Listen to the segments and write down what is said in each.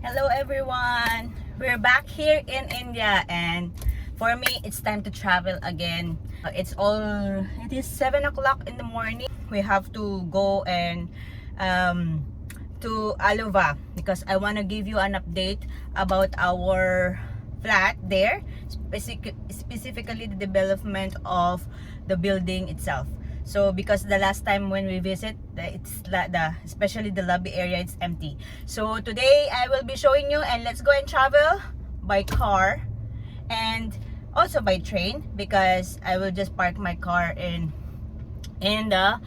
Hello everyone! We're back here in India and for me it's time to travel again. It is 7 o'clock in the morning. We have to go and to Alova because I want to give you an update about our flat there, specifically the development of the building itself. So because the last time when we visit, especially the lobby area, it's empty. So today I will be showing you, and let's go and travel by car and also by train because I will just park my car in the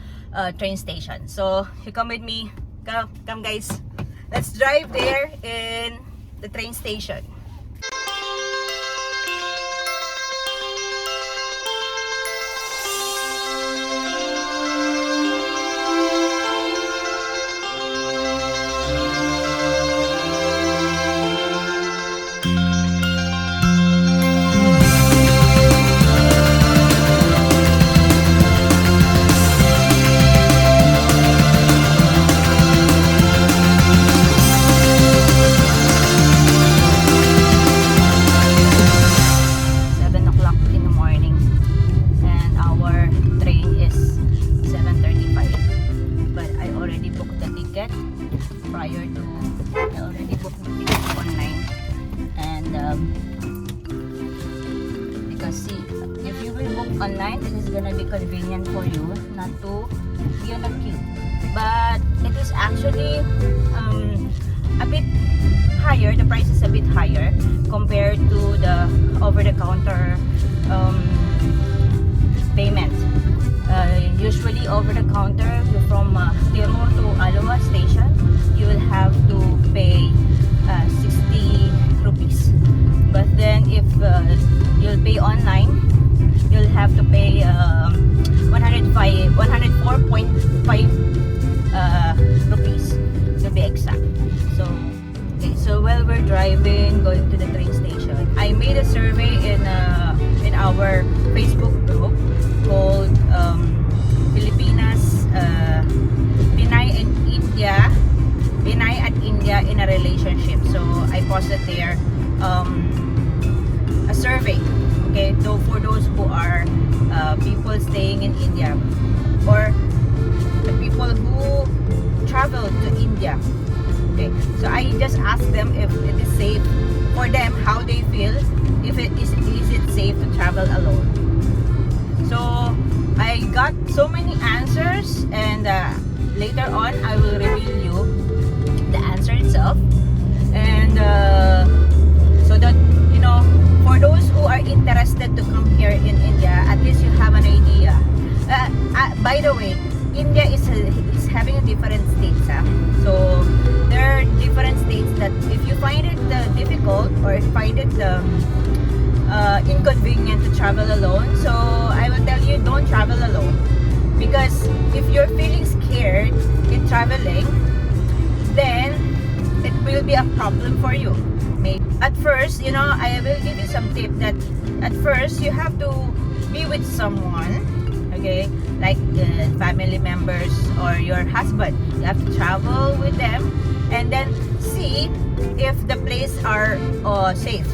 train station. So you come with me, come guys. Let's drive there in the train station. Online, it is gonna be convenient for you not to be on a queue, but it is actually a bit higher. The price is a bit higher compared to the over-the-counter payment. Usually over-the-counter from Tirur to Alova station, you will have to pay 60 rupees, but then if you'll pay online, you'll have to pay 104.5 rupees to be exact. So while we're driving, going to the train station, I made a survey in our Facebook group called Filipinas, Pinay and India, Pinay at India in a relationship. So I posted there a survey. Okay, so for those who are people staying in India or the people who travel to India. Okay, so I just asked them if it is safe for them, how they feel, if it is it safe to travel alone. So I got so many answers, and later on I will reveal you the answer itself, and so that you know, for those who are interested to come here in India, at least you have an idea. By the way, India is having a different states. So there are different states that if you find it difficult or find it inconvenient to travel alone, so I will tell you, don't travel alone, because if you're feeling scared in traveling, then it will be a problem for you. At first, you know, I will give you some tip that at first you have to be with someone, okay, like family members or your husband. You have to travel with them and then see if the place are safe,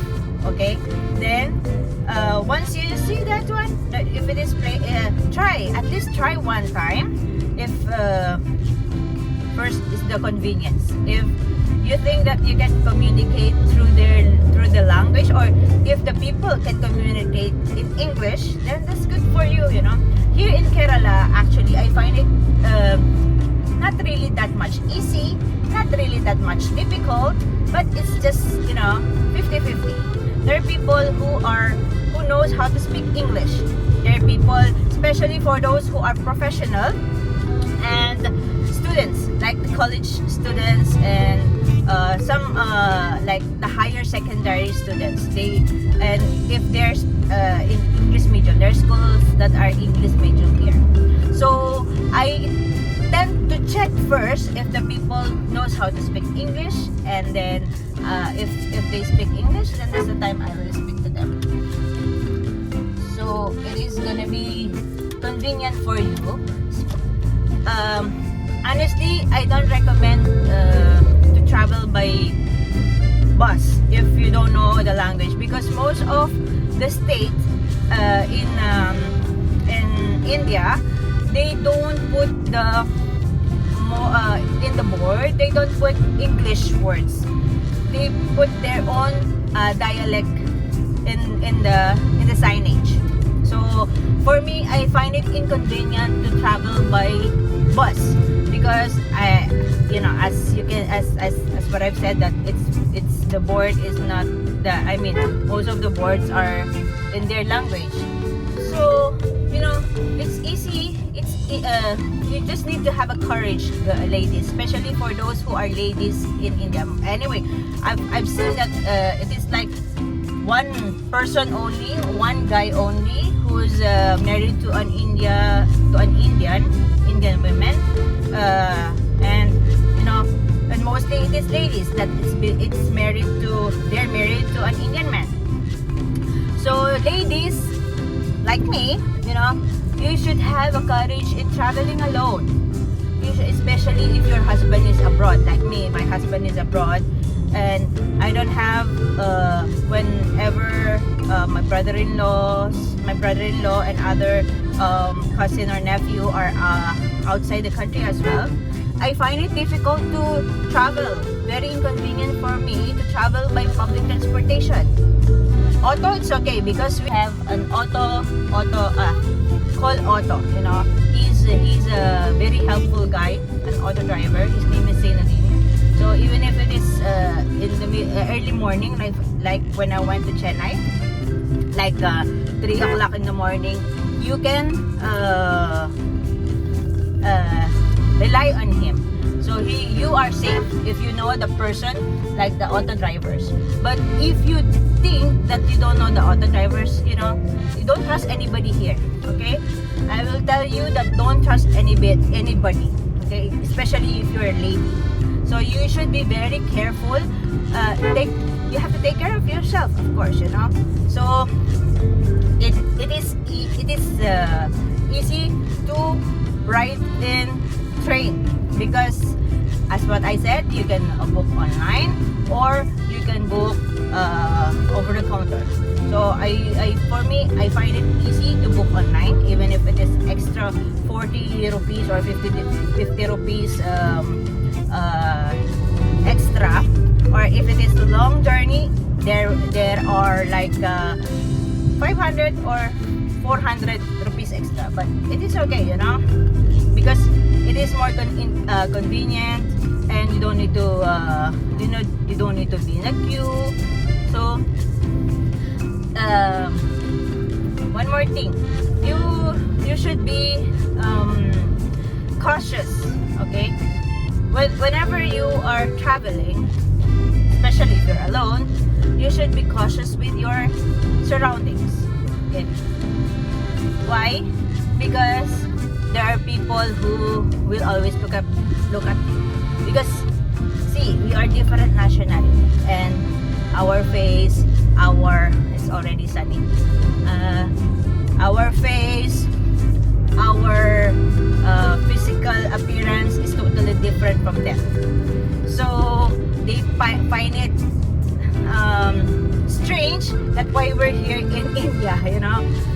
okay. Then once you see that one, if it is at least try one time. If first is the convenience. If you think that you can communicate through the language, or if the people can communicate in English, then that's good for you, you know. Here in Kerala, actually, I find it not really that much easy, not really that much difficult, but it's just, you know, 50-50. There are people who knows how to speak English. There are people, especially for those who are professional and students, like the college students and some like the higher secondary students. And if there's in English medium, there are schools that are English medium here. So I tend to check first if the people knows how to speak English, and then if they speak English, then that's the time I will speak to them. So it is gonna be convenient for you. Honestly, I don't recommend to travel by bus if you don't know the language, because most of the state in India, they don't put the in the board, they don't put English words, they put their own dialect in the signage. So for me, I find it inconvenient to travel by bus, because as you can as what I've said, that it's the board is not the, I mean, most of the boards are in their language. So it's easy. You just need to have a courage, ladies, especially for those who are ladies in India. Anyway, I've seen that it is like one person only, one guy only, who's married to an Indian woman, and and mostly it is ladies that they're married to an Indian man. So ladies like me, you should have a courage in traveling alone. Especially if your husband is abroad. Like me, my husband is abroad, and I don't have whenever my brother-in-law and other cousin or nephew are outside the country as well, I find it difficult to travel. Very inconvenient for me to travel by public transportation. Auto, it's okay because we have an auto called Otto. He's a very helpful guy, an auto driver. His name is Zainadine. So even if it is in the early morning, like when I went to Chennai, like 3 o'clock in the morning, you can rely on him. So you are safe if you know the person, like the auto drivers. But if you think that you don't know the auto drivers, you don't trust anybody here. Okay, I will tell you that don't trust anybody. Okay, especially if you're a lady. So you should be very careful. You have to take care of yourself, of course. So it is easy to ride in train, because as what I said, you can book online or you can book over the counter. So for me, I find it easy to book online, even if it is extra 40 rupees or 50 rupees extra, or if it is a long journey, there are like 500 or 400 rupees extra, but it is okay, because it is more convenient, and you don't need to you don't need to be in a queue. So one more thing, you should be cautious. Okay, whenever you are traveling, especially if you're alone, you should be cautious with your surroundings. Okay, why? Because there are people who will always look at you. Because see, we are different nationality, and our face, it's already sunny. Our face, our physical appearance is totally different from them. So they find it strange that why we're here in India.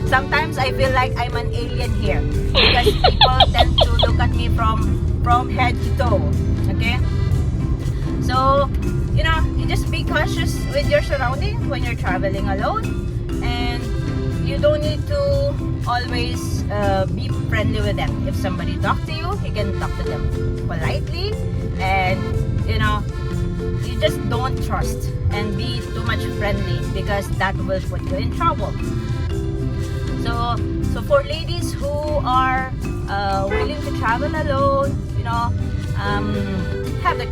Sometimes I feel like I'm an alien here, because people tend to look at me from head to toe. Okay, so you just be cautious with your surroundings when you're traveling alone, and you don't need to always be friendly with them. If somebody talks to you, you can talk to them politely, and you just don't trust and be too much friendly, because that will put you in trouble. So for ladies who are willing to travel alone, have the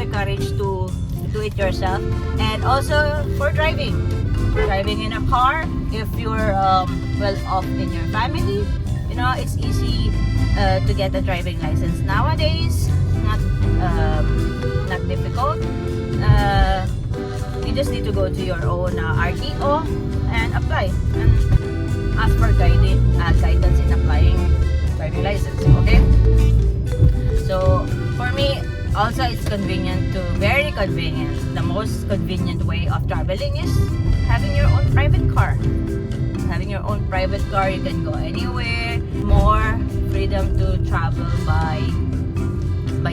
courage to do it yourself. And also for driving in a car, if you're well off in your family, it's easy to get a driving license nowadays. Not difficult. You just need to go to your own RTO and apply, and ask for guidance in applying driving license. Okay, so for me, Also, it's convenient to, very convenient. The most convenient way of traveling is having your own private car. Having your own private car, you can go anywhere. More freedom to travel by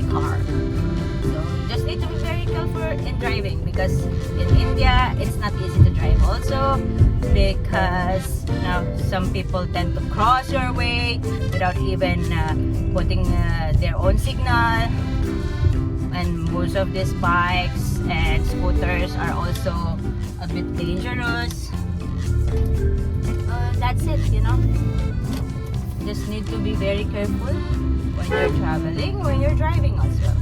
car. So you just need to be very careful in driving, because in India it's not easy to drive also, because some people tend to cross your way without even putting their own signal, and most of these bikes and scooters are also a bit dangerous. That's it, just need to be very careful when you're traveling, when you're driving as well.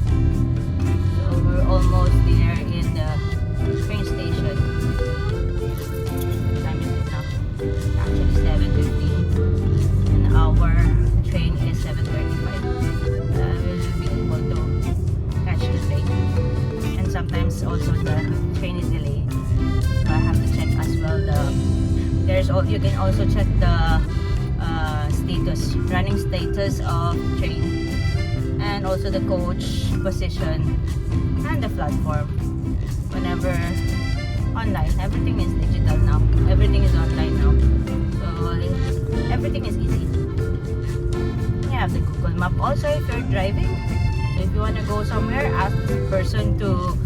So we're almost there in the train station. What time is it now? Actually 7:15, and our train is 7:35. We'll be able to catch the train, and sometimes also the train is delayed, so I have to check as well you can also check the running status of train, and also the coach position and the platform. Whenever online, everything is digital now, everything is online now, so everything is easy. You have the Google Map also if you're driving. So if you want to go somewhere, ask the person to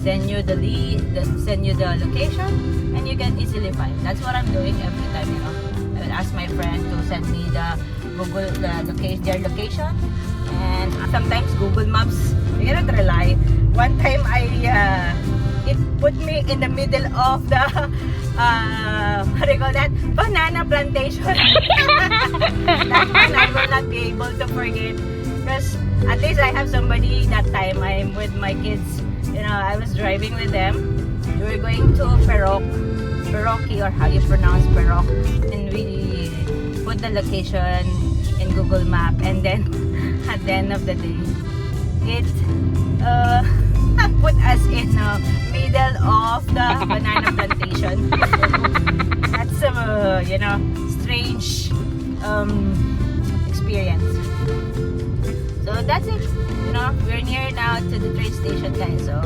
send you the location, and you can easily find. That's what I'm doing every time, I will ask my friend to send me their location, and sometimes Google Maps, you cannot rely. One time it put me in the middle of the what do you call that? Banana plantation. That one I will not be able to forget, because at least I have somebody that time. I'm with my kids. I was driving with them. We were going to Peroki, or how you pronounce Perok, and we put the location in Google Map, and then at the end of the day, it put us in the middle of the banana plantation. That's a strange experience. So that's it. We're near now to the train station, guys. So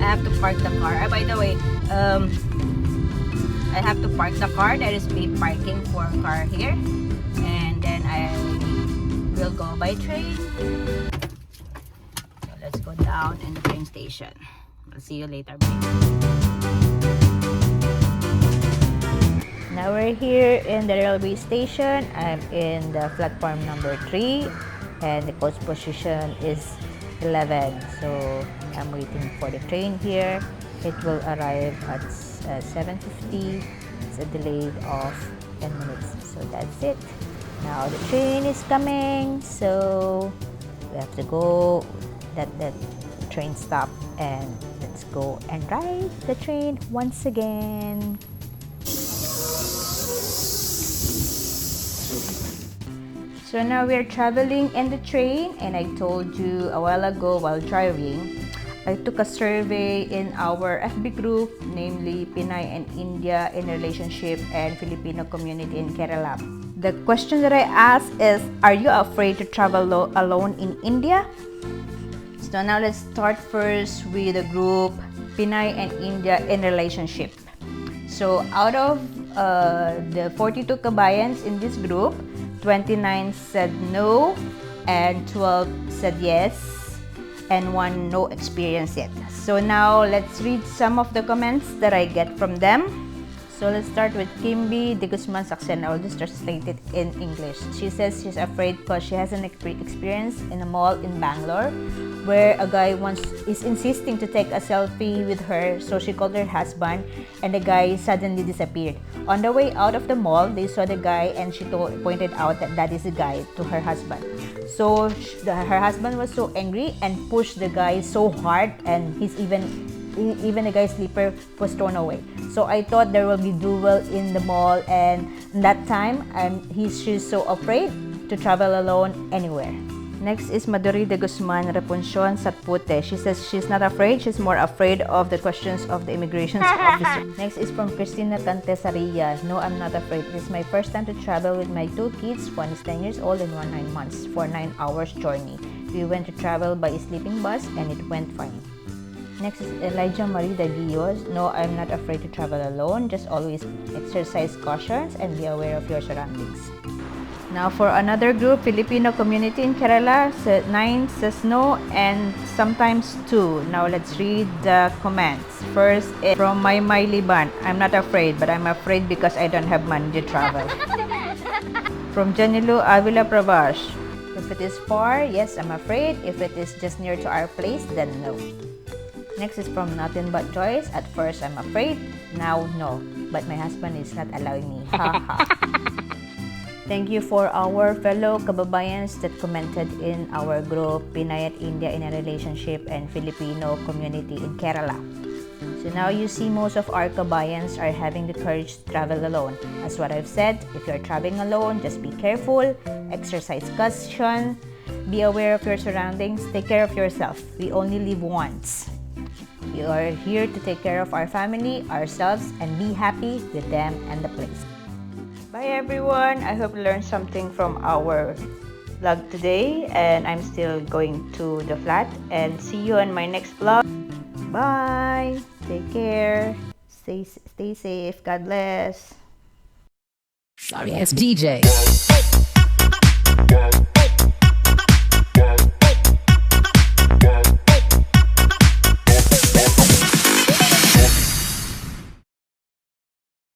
I have to park the car. By the way, I have to park the car. There is paid parking for a car here, and then I will go by train. So let's go down in the train station. I'll see you later. Bye. Now we're here in the railway station. I'm in the platform number 3, and the coach position is 11. So I'm waiting for the train here. It will arrive at 7:50. It's a delay of 10 minutes. So that's it. Now the train is coming. So we have to go at the train stop, and let's go and ride the train once again. So now we're traveling in the train, and I told you a while ago while driving, I took a survey in our FB group, namely Pinay and India in Relationship and Filipino Community in Kerala. The question that I asked is, are you afraid to travel alone in India? So now let's start first with the group Pinay and India in Relationship. So out of the 42 kabayans in this group, 29 said no, and 12 said yes, and 1 no experience yet. So now let's read some of the comments that I get from them. So let's start with Kimby de Guzman Saxen. I'll just translate it in English. She says she's afraid because she has an experience in a mall in Bangalore where a guy is insisting to take a selfie with her, so she called her husband, and the guy suddenly disappeared. On the way out of the mall, they saw the guy, and she pointed out that is the guy to her husband. So her husband was so angry and pushed the guy so hard, and even the guy's slipper was thrown away. So I thought there will be duel in the mall, and that time she's so afraid to travel alone anywhere. Next is Maduri de Guzman Repuncion Satpute. She says she's not afraid, she's more afraid of the questions of the immigration officer. Next is from Cristina Cantesaria. No, I'm not afraid. It is my first time to travel with my 2 kids. One is 10 years old and one 9 months for 9 hours journey. We went to travel by a sleeping bus and it went fine. Next is Elijah Marie Daguillos. No, I'm not afraid to travel alone. Just always exercise cautions and be aware of your surroundings. Now for another group, Filipino community in Kerala, 9 says no and sometimes 2. Now let's read the comments. First is from My Liban. I'm not afraid, but I'm afraid because I don't have money to travel. From Janilu Avila Pravash. If it is far, yes, I'm afraid. If it is just near to our place, then no. Next is from Nothing But Joyce. At first, I'm afraid. Now, no. But my husband is not allowing me. Ha ha. Thank you for our fellow kababayans that commented in our group, Pinay at India in a Relationship and Filipino Community in Kerala. So now you see most of our kabayans are having the courage to travel alone. As what I've said, if you're traveling alone, just be careful, exercise caution, be aware of your surroundings, take care of yourself. We only live once. We are here to take care of our family, ourselves, and be happy with them and the place. Bye everyone! I hope you learned something from our vlog today, and I'm still going to the flat, and see you on my next vlog. Bye! Take care. Stay safe. God bless. Sorry, it's DJ.